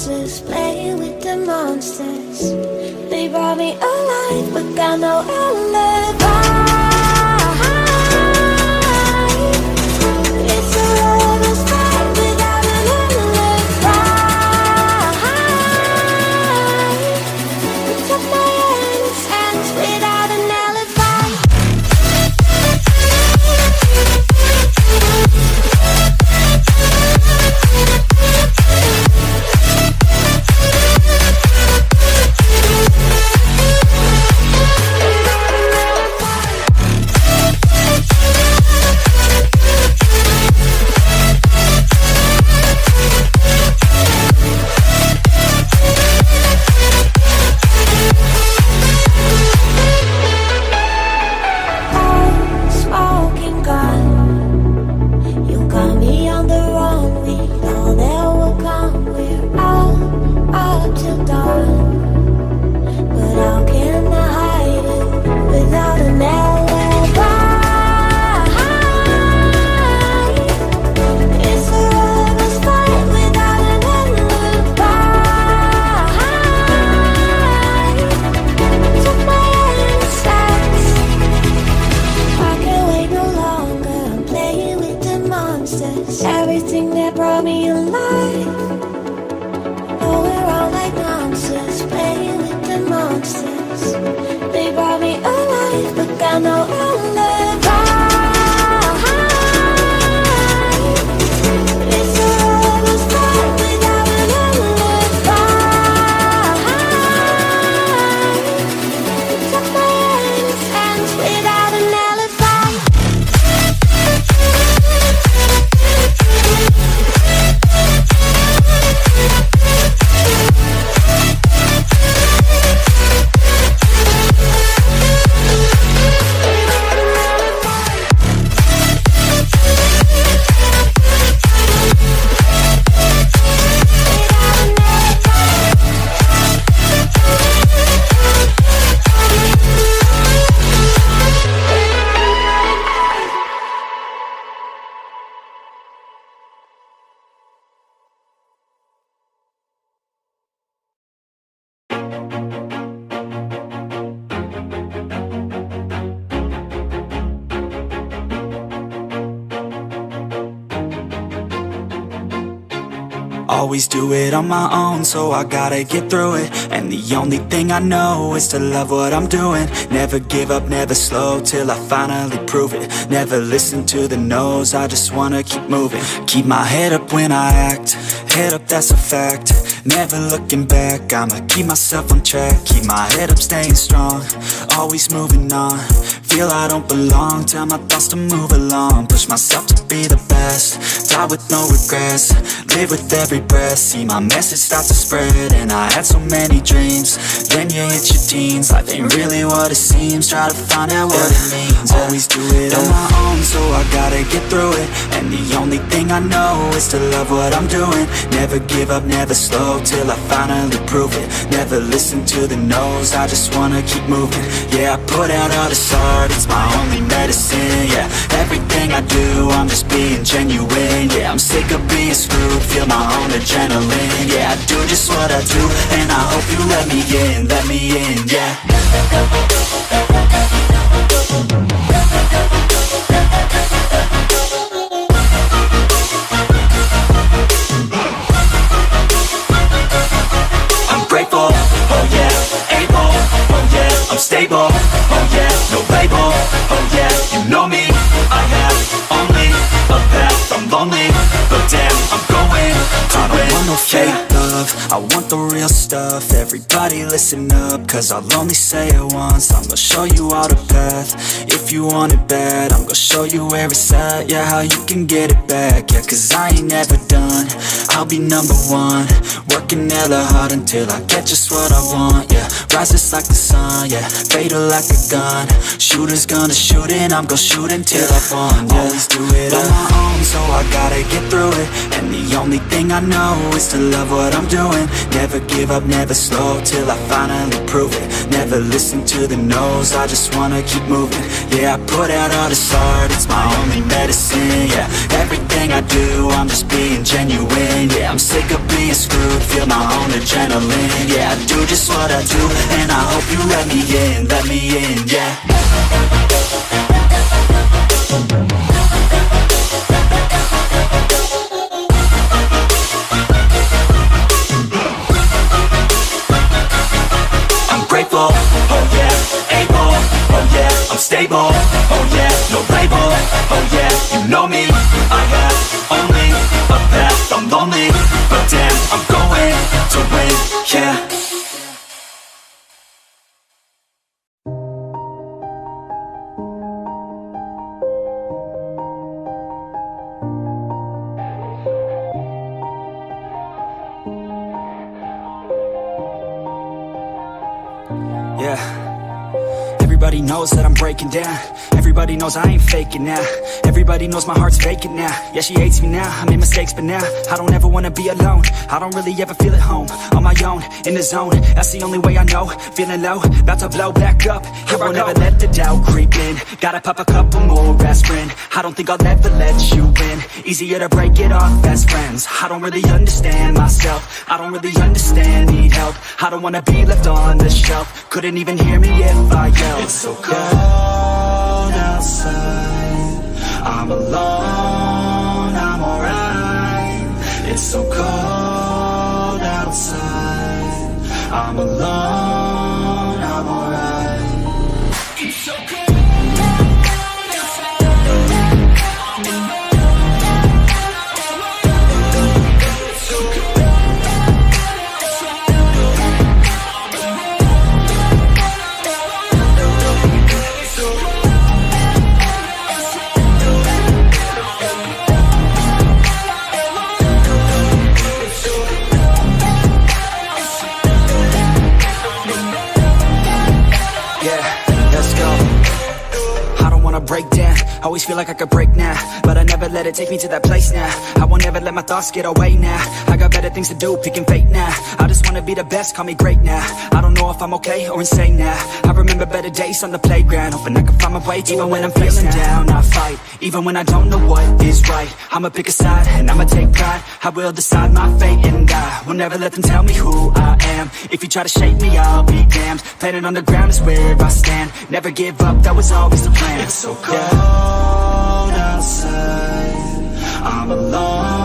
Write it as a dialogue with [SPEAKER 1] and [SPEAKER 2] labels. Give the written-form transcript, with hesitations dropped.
[SPEAKER 1] answers, playing with the monsters. They brought me alive, but got no alibi. It's a lover's fight without an alibi. Took my hands without an alibi. Everything that brought me alive. Oh, we're all like monsters, playing with the monsters. They brought me alive, but got no alibi. It's a lover's fight without an alibi. Took my hands without an alibi.
[SPEAKER 2] Always do it on my own, so I gotta get through it. And the only thing I know is to love what I'm doing. Never give up, never slow, till I finally prove it. Never listen to the no's, I just wanna keep moving. Keep my head up when I act, head up, that's a fact. Never looking back, I'ma keep myself on track. Keep my head up, staying strong, always moving on. Feel I don't belong, tell my thoughts to move along. Push myself to be the best, die with no regrets. Live with every breath, see my message start to spread. And I had so many dreams, then you hit your teens. Life ain't really what it seems, try to find out what it means. Always do it on my own, so I gotta get through it. And the only thing I know is to love what I'm doing. Never give up, never slow, till I finally prove it. Never listen to the no's, I just wanna keep moving. Yeah, I put out all this art, it's my only medicine. Yeah, everything I do, I'm just being genuine. Yeah, I'm sick of being screwed, feel my own adrenaline. Yeah, I do just what I do, and I hope you let me in, yeah. I'm grateful, oh yeah, able, oh yeah, I'm stable, oh yeah, no label, oh yeah, you know me, I have only a path, I'm lonely, but damn, I'm going to win. I don't want no fake love, I want the real stuff. Everybody listen up, cause I'll only say it once. I'm gonna show you all the path, if you want it bad. I'm gonna show you where it's at, yeah, how you can get it back. Yeah, cause I ain't never done, I'll be number one. Working hella hard until I get just what I want, yeah. Rises like the sun, yeah, fatal like a gun. Shooters gonna shoot and I'm gonna shoot until I won, yeah. Always do it on my own, so I gotta get through it. And the only thing I know is to love what I'm doing. Never give up, never slow, till I finally prove it. Never listen to the no's, I just wanna keep moving. Yeah, I put out all this art, it's my only medicine. Yeah, everything I do, I'm just being genuine. Yeah, I'm sick of being is screwed, feel my own adrenaline. Yeah, I do just what I do, and I hope you let me in, yeah. I'm grateful, oh yeah, able, oh yeah, I'm stable, oh yeah, no label, oh yeah, you know me, I have only a path, I'm lonely, but damn, I'm going to win, yeah. Yeah, everybody knows that I'm breaking down. Everybody knows I ain't faking now. Everybody knows my heart's vacant now. Yeah, she hates me now, I made mistakes but now I don't ever wanna be alone. I don't really ever feel at home. On my own, in the zone, that's the only way I know. Feeling low, about to blow back up. Here I won't ever let the doubt creep in. Gotta pop a couple more aspirin. I don't think I'll ever let you in. Easier to break it off best friends. I don't really understand myself. I don't really understand, need help. I don't wanna be left on the shelf. Couldn't even hear me if I yelled. It's so cold outside, I'm alone, I'm alright. It's so cold outside, I'm alone, I'm alright. It's so cold. Break down, always feel like I could break now, but I never let it take me to that place now. I won't ever let my thoughts get away now. I got better things to do, picking fate now. I just wanna be the best, call me great now. I don't know if I'm okay or insane now. I remember better days on the playground, hoping I can find my way to even when I'm feeling down. I fight, even when I don't know what is right. I'ma pick a side, and I'ma take pride. I will decide my fate, and I will never let them tell me who I am. If you try to shake me, I'll be damned. Planet on the ground is where I stand. Never give up, that was always the plan. It's so cold outside, I'm alone.